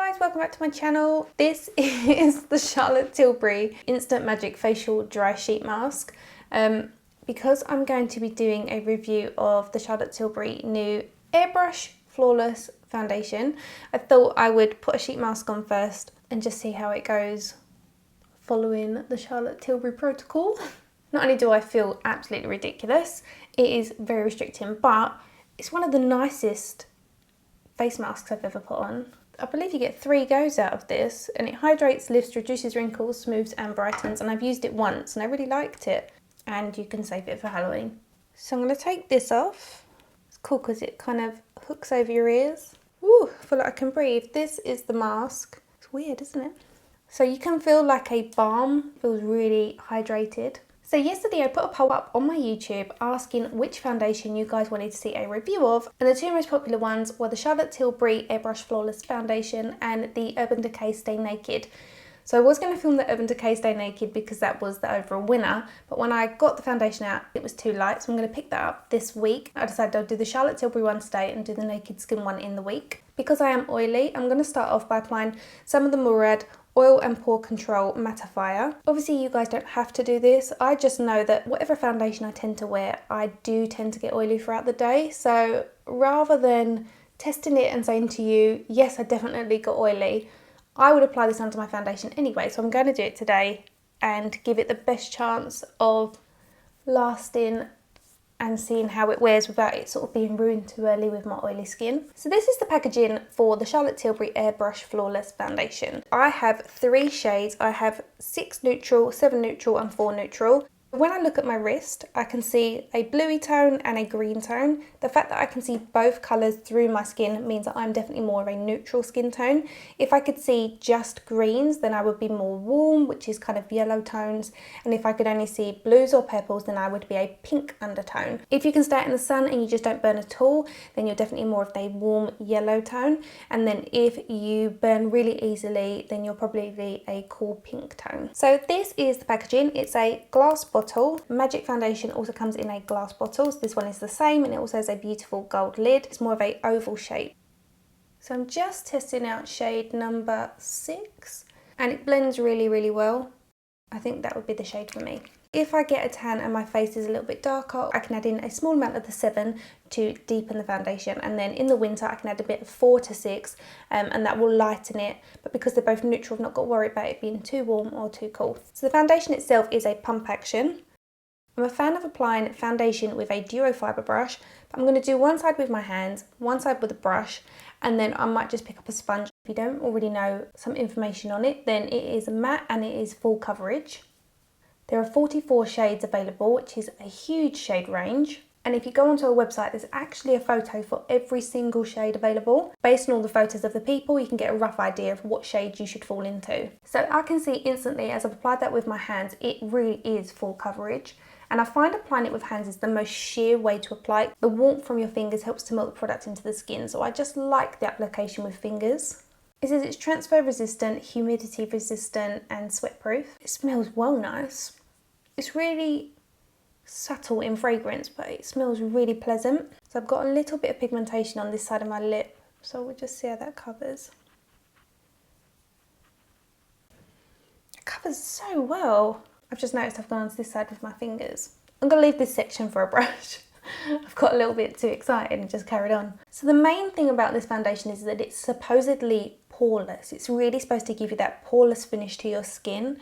guys, welcome back to my channel. This is the Charlotte Tilbury Instant Magic Facial Dry Sheet Mask. Because I'm going to be doing a review of the Charlotte Tilbury new Airbrush Flawless Foundation, I thought I would put a sheet mask on first and just see how it goes following the Charlotte Tilbury protocol. Not only do I feel absolutely ridiculous, it is very restricting, but it's one of the nicest face masks I've ever put on. I believe you get 3 goes out of this, and it hydrates, lifts, reduces wrinkles, smooths and brightens, and I've used it once and I really liked it. And you can save it for Halloween. So I'm going to take this off. It's cool because it kind of hooks over your ears. Woo, I feel like I can breathe. This is the mask. It's weird, isn't it? So you can feel like a balm, feels really hydrated. So yesterday I put a poll up on my YouTube asking which foundation you guys wanted to see a review of, and the 2 most popular ones were the Charlotte Tilbury Airbrush Flawless Foundation and the Urban Decay Stay Naked. So I was going to film the Urban Decay Stay Naked because that was the overall winner, but when I got the foundation out it was too light, so I'm going to pick that up this week. I decided I'll do the Charlotte Tilbury one today and do the Naked Skin one in the week. Because I am oily, I'm going to start off by applying some of the Murad Oil and Pore Control Mattifier. Obviously you guys don't have to do this. I just know that whatever foundation I tend to wear, I do tend to get oily throughout the day. So rather than testing it and saying to you, yes, I definitely got oily, I would apply this under my foundation anyway. So I'm going to do it today and give it the best chance of lasting and seeing how it wears without it sort of being ruined too early with my oily skin. So this is the packaging for the Charlotte Tilbury Airbrush Flawless Foundation. I have 3 shades. I have 6 neutral, 7 neutral and 4 neutral. When I look at my wrist, I can see a bluey tone and a green tone. The fact that I can see both colours through my skin means that I'm definitely more of a neutral skin tone. If I could see just greens, then I would be more warm, which is kind of yellow tones. And if I could only see blues or purples, then I would be a pink undertone. If you can stay out in the sun and you just don't burn at all, then you're definitely more of a warm yellow tone. And then if you burn really easily, then you'll probably be a cool pink tone. So this is the packaging. It's a glass bottle. Magic Foundation also comes in a glass bottle. So this one is the same, and it also has a beautiful gold lid. It's more of a oval shape. So I'm just testing out shade number 6, and it blends really, really well. I think that would be the shade for me. If I get a tan and my face is a little bit darker, I can add in a small amount of the 7 to deepen the foundation, and then in the winter I can add a bit of 4 to 6 and that will lighten it. But because they're both neutral, I've not got to worry about it being too warm or too cold. So the foundation itself is a pump action. I'm a fan of applying foundation with a duo fibre brush, but I'm going to do one side with my hands, one side with a brush, and then I might just pick up a sponge. If you don't already know some information on it, then it is matte and it is full coverage. There are 44 shades available, which is a huge shade range. And if you go onto a website, there's actually a photo for every single shade available. Based on all the photos of the people, you can get a rough idea of what shade you should fall into. So I can see instantly as I've applied that with my hands, it really is full coverage. And I find applying it with hands is the most sheer way to apply it. The warmth from your fingers helps to melt the product into the skin. So I just like the application with fingers. It says it's transfer resistant, humidity resistant and sweat proof. It smells well nice. It's really subtle in fragrance, but it smells really pleasant. So I've got a little bit of pigmentation on this side of my lip, so we'll just see how that covers. It covers so well. I've just noticed I've gone onto this side with my fingers. I'm going to leave this section for a brush. I've got a little bit too excited and just carried on. So the main thing about this foundation is that it's supposedly poreless. It's really supposed to give you that poreless finish to your skin.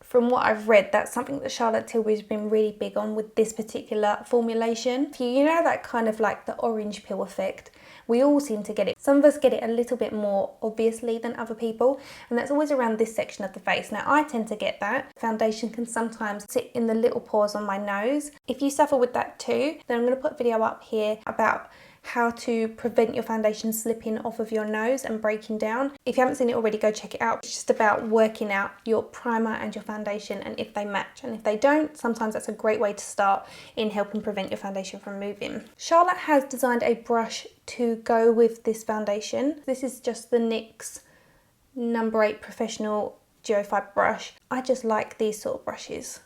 From what I've read, that's something that Charlotte Tilbury's been really big on with this particular formulation. You know that kind of like the orange peel effect? We all seem to get it. Some of us get it a little bit more obviously than other people, and that's always around this section of the face. Now I tend to get that. Foundation can sometimes sit in the little pores on my nose. If you suffer with that too, then I'm going to put a video up here about how to prevent your foundation slipping off of your nose and breaking down. If you haven't seen it already, go check it out. It's just about working out your primer and your foundation and if they match, and if they don't, sometimes that's a great way to start in helping prevent your foundation from moving. Charlotte has designed a brush to go with this foundation. This is just the NYX number 8 Professional Duo Fibre brush. I just like these sort of brushes.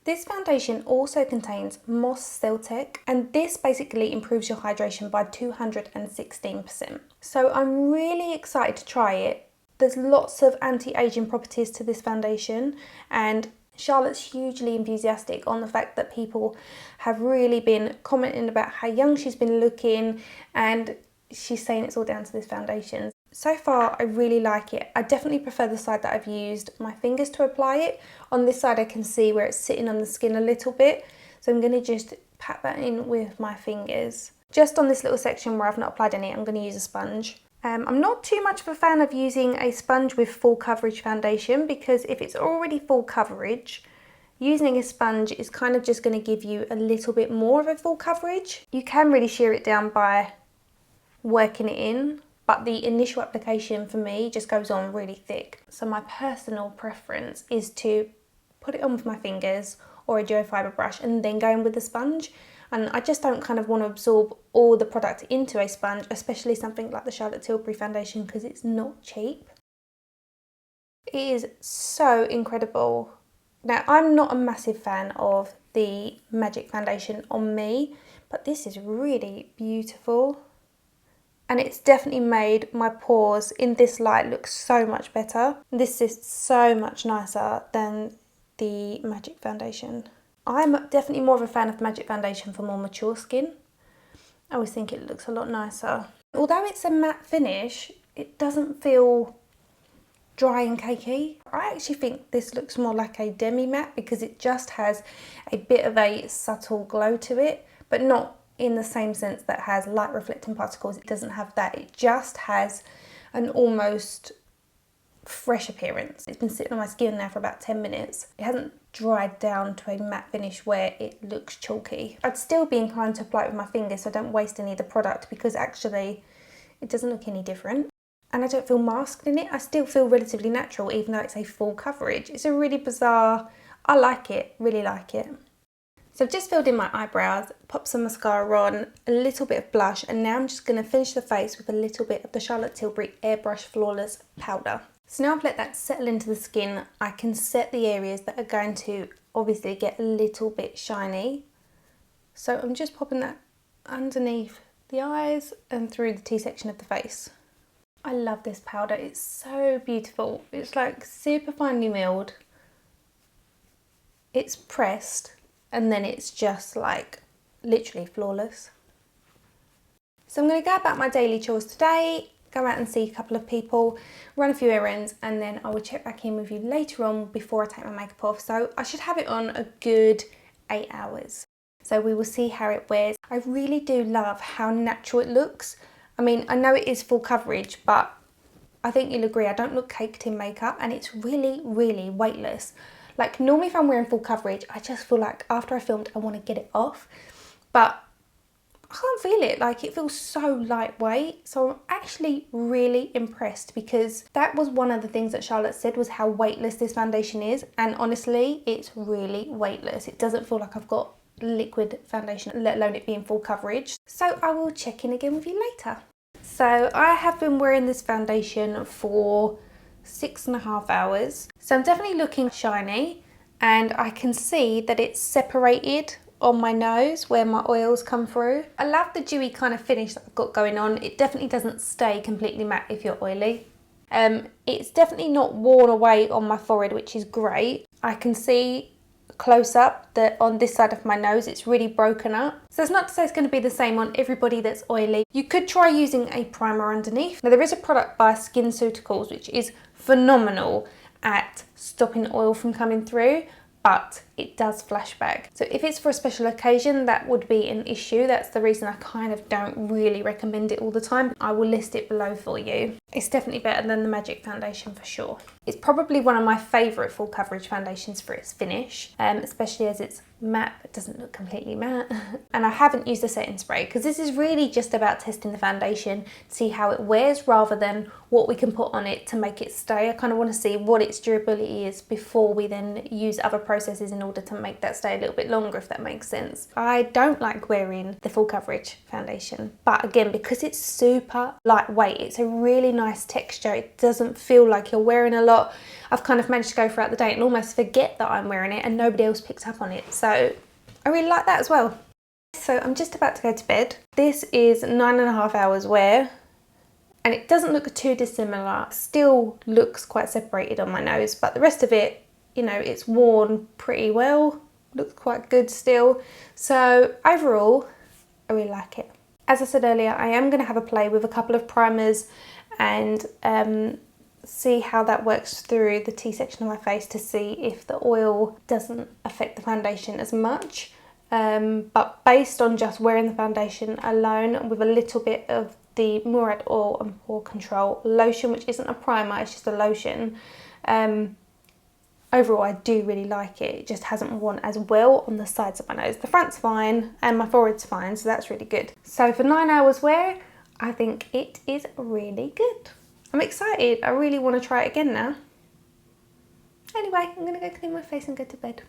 This foundation also contains Moss Celtic, and this basically improves your hydration by 216%. So I'm really excited to try it. There's lots of anti-aging properties to this foundation, and Charlotte's hugely enthusiastic on the fact that people have really been commenting about how young she's been looking, and she's saying it's all down to this foundation. So far, I really like it. I definitely prefer the side that I've used my fingers to apply it. On this side, I can see where it's sitting on the skin a little bit. So I'm going to just pat that in with my fingers. Just on this little section where I've not applied any, I'm going to use a sponge. I'm not too much of a fan of using a sponge with full coverage foundation, because if it's already full coverage, using a sponge is kind of just going to give you a little bit more of a full coverage. You can really shear it down by working it in, but the initial application for me just goes on really thick. So my personal preference is to put it on with my fingers or a duo fibre brush and then go in with the sponge. And I just don't kind of want to absorb all the product into a sponge, especially something like the Charlotte Tilbury foundation, because it's not cheap. It is so incredible. Now, I'm not a massive fan of the Magic foundation on me, but this is really beautiful. And it's definitely made my pores in this light look so much better. This is so much nicer than the Magic foundation. I'm definitely more of a fan of the Magic foundation for more mature skin. I always think it looks a lot nicer. Although it's a matte finish, it doesn't feel dry and cakey. I actually think this looks more like a demi matte, because it just has a bit of a subtle glow to it, but not in the same sense that has light reflecting particles. It doesn't have that. It just has an almost fresh appearance. It's been sitting on my skin now for about 10 minutes. It hasn't dried down to a matte finish where it looks chalky. I'd still be inclined to apply it with my fingers so I don't waste any of the product, because actually it doesn't look any different. And I don't feel masked in it. I still feel relatively natural even though it's a full coverage. It's a really bizarre, I like it, really like it. So I've just filled in my eyebrows, popped some mascara on, a little bit of blush, and now I'm just going to finish the face with a little bit of the Charlotte Tilbury Airbrush Flawless Powder. So now I've let that settle into the skin, I can set the areas that are going to obviously get a little bit shiny. So I'm just popping that underneath the eyes and through the T-section of the face. I love this powder, it's so beautiful. It's like super finely milled. It's pressed and then it's just like literally flawless. So I'm going to go about my daily chores today, go out and see a couple of people, run a few errands, and then I will check back in with you later on before I take my makeup off. So I should have it on a good 8 hours. So we will see how it wears. I really do love how natural it looks. I mean, I know it is full coverage, but I think you'll agree I don't look caked in makeup, and it's really, really weightless. Like normally if I'm wearing full coverage, I just feel like after I filmed, I want to get it off, but I can't feel it. Like it feels so lightweight. So I'm actually really impressed, because that was one of the things that Charlotte said was how weightless this foundation is. And honestly, it's really weightless. It doesn't feel like I've got liquid foundation, let alone it being full coverage. So I will check in again with you later. So I have been wearing this foundation for 6.5 hours. So I'm definitely looking shiny, and I can see that it's separated on my nose where my oils come through. I love the dewy kind of finish that I've got going on. It definitely doesn't stay completely matte if you're oily. It's definitely not worn away on my forehead, which is great. I can see close up that on this side of my nose it's really broken up. So it's not to say it's going to be the same on everybody that's oily. You could try using a primer underneath. Now there is a product by SkinCeuticals which is phenomenal at stopping oil from coming through, but it does flashback. So if it's for a special occasion, that would be an issue. That's the reason I kind of don't really recommend it all the time. I will list it below for you. It's definitely better than the Magic foundation for sure. It's probably one of my favourite full coverage foundations for its finish, especially as it's matte but doesn't look completely matte. And I haven't used a setting spray because this is really just about testing the foundation to see how it wears rather than what we can put on it to make it stay. I kind of want to see what its durability is before we then use other processes in order to make that stay a little bit longer, if that makes sense. I don't like wearing the full coverage foundation, but again, because it's super lightweight, it's a really nice texture. It doesn't feel like you're wearing a lot. I've kind of managed to go throughout the day and almost forget that I'm wearing it and nobody else picks up on it. So I really like that as well. So I'm just about to go to bed. This is 9.5 hours wear and it doesn't look too dissimilar. Still looks quite separated on my nose, but the rest of it, you know, it's worn pretty well. Looks quite good still. So overall, I really like it. As I said earlier, I am going to have a play with a couple of primers and see how that works through the T section of my face to see if the oil doesn't affect the foundation as much. But based on just wearing the foundation alone with a little bit of the Murad Oil and Pore Control Lotion, which isn't a primer, it's just a lotion, overall I do really like it. It just hasn't worn as well on the sides of my nose. The front's fine and my forehead's fine, so that's really good. So for 9 hours wear, I think it is really good. I'm excited. I really want to try it again now. Anyway, I'm going to go clean my face and go to bed.